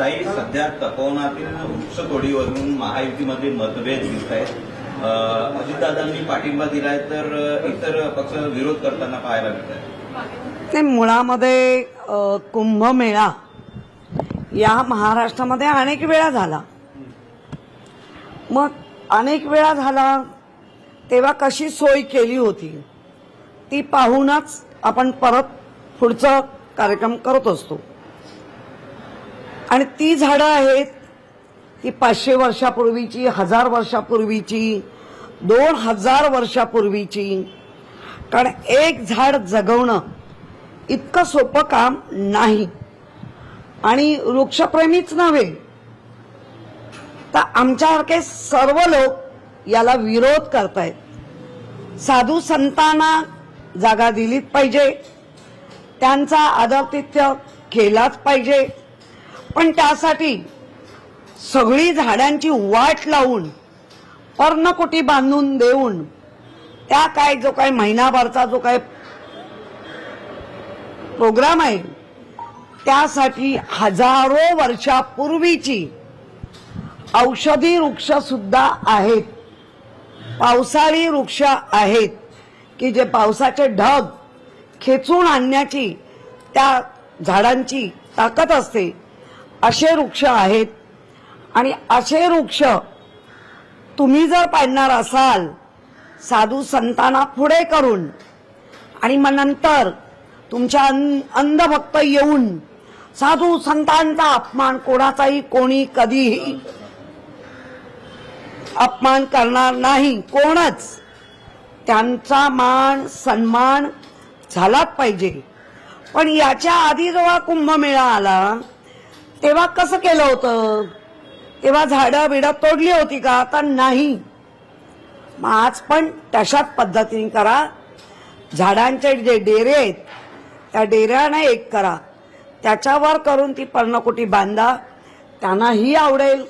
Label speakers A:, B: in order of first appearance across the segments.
A: ताई, सध्या तपोवनातील वृक्षतोडीवरून महायुतीमध्ये मतभेद दिसत आहेत. अजितदादांनी पाठिंबा दिलाय तर इतर पक्ष विरोध करताना पाहायला मिळत आहे.
B: ते मुळामध्ये कुंभमेळा या महाराष्ट्रामध्ये अनेक वेळा झाला. मग अनेक वेळा झाला तेव्हा कशी सोय केली होती ती पाहूनच आपण परत पुढचा कार्यक्रम करत असतो. आणि ती झाडं आहेत ती 500 वर्षापूर्वीची, 1000 वर्षापूर्वीची, 2000 वर्षापूर्वीची. कारण एक झाड जगवणं इतकं सोपं काम नाही. आणि वृक्षप्रेमीच नव्हे तर आमच्यासारखे सर्व लोक याला विरोध करतायत. साधू संतांना जागा दिलीच पाहिजे, त्यांचा आदरातिथ्य केलाच पाहिजे. पण त्यासाठी सगळी झाडांची वाट लावून पर्णकुटी बांधून देऊन त्या काय जो काय महिनाभरचा जो काय प्रोग्राम आहे त्यासाठी हजारो वर्षापूर्वीची औषधी वृक्ष सुद्धा आहेत, पावसाळी वृक्ष आहेत की जे पावसाचे ढग खेचून आणण्याची त्या झाडांची ताकद असते, असे वृक्ष आहेत. आणि असे वृक्ष तुम्ही जर पाडणार असाल साधू संतांना पुढे करून आणि मग नंतर तुमच्या अंधभक्त येऊन साधू संतांचा अपमान, कोणाचाही कोणी कधीही अपमान करणार नाही, कोणच. त्यांचा मान सन्मान झालाच पाहिजे. पण याच्या आधी जेव्हा कुंभमेळा आला तेव्हा कसं केलं होतं? तेव्हा झाडं बिडं तोडली होती का? तर नाही. मग आज पण तशाच पद्धतीने करा. झाडांचे जे डेरे आहेत त्या डेऱ्याने एक करा, त्याच्यावर करून ती पर्णकुटी बांधा. त्यांनाही आवडेल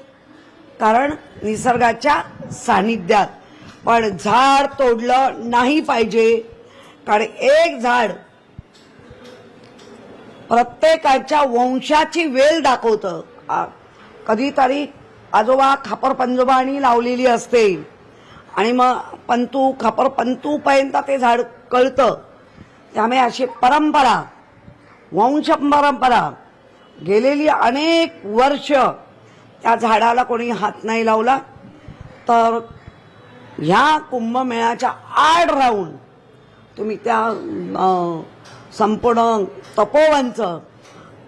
B: कारण निसर्गाच्या सानिध्यात. पण झाड तोडलं नाही पाहिजे. कारण एक झाड प्रत्येकाच्या वंशाची वेल दाखवतं. कधीतरी आजोबा खापर पंजोबानी लावलेली असते आणि मग पंतू खापर पंतू पर्यंत ते झाड कळतं. त्यामुळे अशी परंपरा, वंश परंपरा गेलेली अनेक वर्ष त्या झाडाला कोणी हात नाही लावला. तर ह्या कुंभमेळ्याच्या आड राहून तुम्ही त्या संपूर्ण तपोवनचं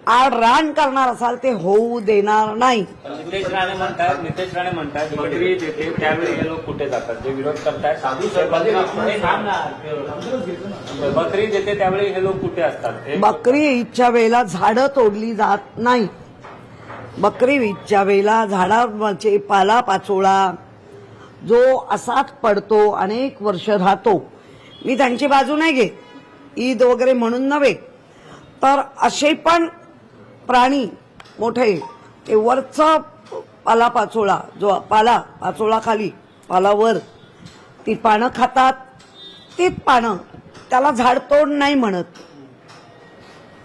B: आड रान करणार असाल ते होऊ देणार नाही.
C: नितेश राणे म्हणतात बकरी देते त्यावेळी हे लोक कुठे जातात? जे विरोध करतायत बकरी देते त्यावेळी हे लोक कुठे असतात?
B: बकरी ईदच्या वेळेला झाडं तोडली जात नाही. बकरी ईदच्या वेळेला झाडावरचे पाला पाचोळा जो असाच पडतो, अनेक वर्ष राहतो. मी त्यांची बाजू नाही घेत, ईद वगैरे म्हणून नव्हे. तर असे पण प्राणी मोठे ते वरचं पाला पाचोळा, जो पाला पाचोळा खाली पालावर ती पानं खातात. तीच पानं, त्याला झाडतोड नाही म्हणत.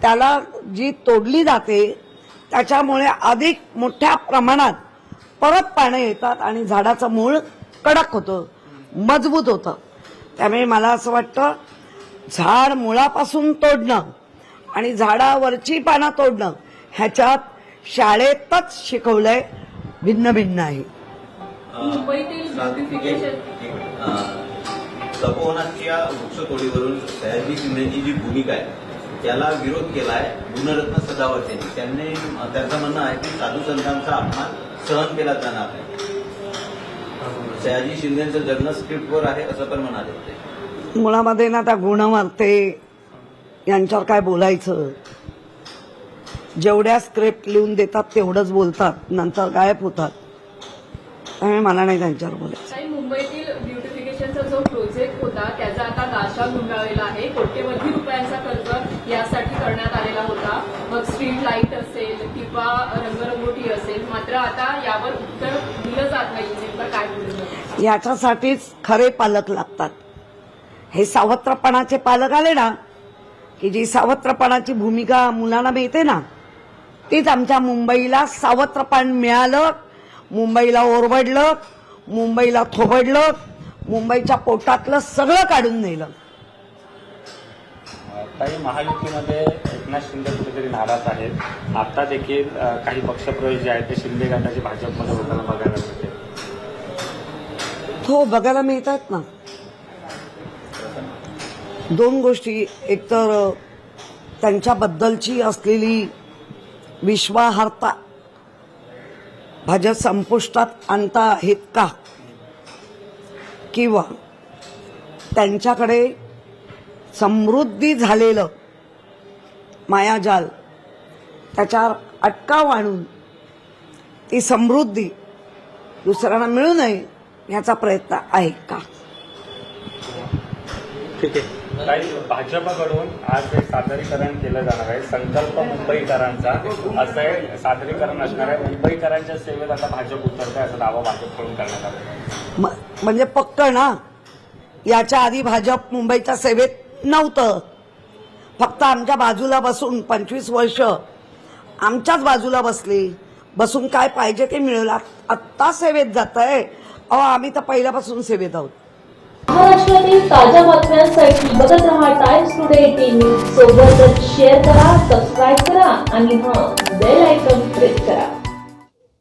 B: त्याला जी तोडली जाते त्याच्यामुळे अधिक मोठ्या प्रमाणात परत पानं येतात आणि झाडाचं मूळ कडक होतं, मजबूत होतं. त्यामुळे मला असं वाटतं झाड मुळापासून तोडणं आणि झाडावरची पानं तोडणं ह्याच्यात शाळेतच शिकवलंय भिन्न भिन्न आहे.
A: तपोवनाच्या वृक्षतोडीवरून सयाजी शिंदेची जी भूमिका आहे त्याला विरोध केलाय गुणरत्न सदावर्त यांनी. त्यांचं म्हणणं आहे की साधू संतांचा अपमान सहन केला जाणार नाही. सयाजी शिंदेचं जगणं स्क्रिप्टवर आहे असं पण म्हणाले होते.
B: मुळामध्ये ना त्या गुणवर्ते यांच्यावर काय बोलायचं. जेवढ्या स्क्रिप्ट लिहून देतात तेवढंच बोलतात, नंतर गायब होतात. त्यामुळे मला नाही त्यांच्यावर बोलायचं.
D: मुंबईतील ब्युटिफिकेशनचा जो प्रोजेक्ट होता त्याचा आता दाशा गुंडाळलेला आहे. कोट्यवधी रुपयांचा खर्च यासाठी करण्यात आलेला होता. मग स्ट्रीट लाईट असेल किंवा रंगरंगोटी असेल, मात्र आता यावर उत्तर दिलं जात नाही. नेमकं काय बोललं?
B: याच्यासाठीच खरे पालक लागतात. हे सावत्रपणाचे पालक आले ना की जी सावत्रपणाची भूमिका मुलांना मिळते ना, तीच आमच्या मुंबईला सावत्रपण मिळालं, मुंबईला ओरबडलं, मुंबईला थोबडलं, मुंबईच्या पोटातलं सगळं काढून नेलं.
C: काही महायुतीमध्ये एकनाथ शिंदे कुठेतरी नाराज आहेत. आता देखील काही पक्षप्रवेश जे आहेत ते शिंदे गटाचे भाजपमध्ये होताना बघायला मिळते.
B: हो, बघायला मिळतात ना. दोन गोष्टी, एकतर त्यांच्याबद्दलची असलेली विश्वासार्हता भाजप संपुष्टात आणता आहेत का, किंवा त्यांच्याकडे समृद्धी झालेलं मायाजाल त्याच्यावर अटकाव आणून ती समृद्धी दुसऱ्यांना मिळू नये याचा प्रयत्न आहे का.
C: ठीक आहे. काही भाजपकडून आज एक सादरीकरण केलं जाणार आहे, संकल्प मुंबईकरांचा. असं एक सादरीकरण असणार आहे. मुंबईकरांच्या सेवेत आता भाजप उतरते असा दावा भाजपकडून करण्यात आला.
B: म्हणजे पक्क ना, याच्या आधी भाजप मुंबईच्या सेवेत नव्हतं. फक्त आमच्या बाजूला बसून 25 वर्ष आमच्याच बाजूला बसून काय पाहिजे ते मिळवलं. आत्ता सेवेत जात आहे. आम्ही तर पहिल्यापासून सेवेत आहोत.
E: महाराष्ट्रातील ताज्या बातम्यांसाठी बघत रहा टाइम्स टुडे टीव्ही. सोबतच शेअर करा, सबस्क्राईब करा आणि बेल आयकॉन प्रेस करा.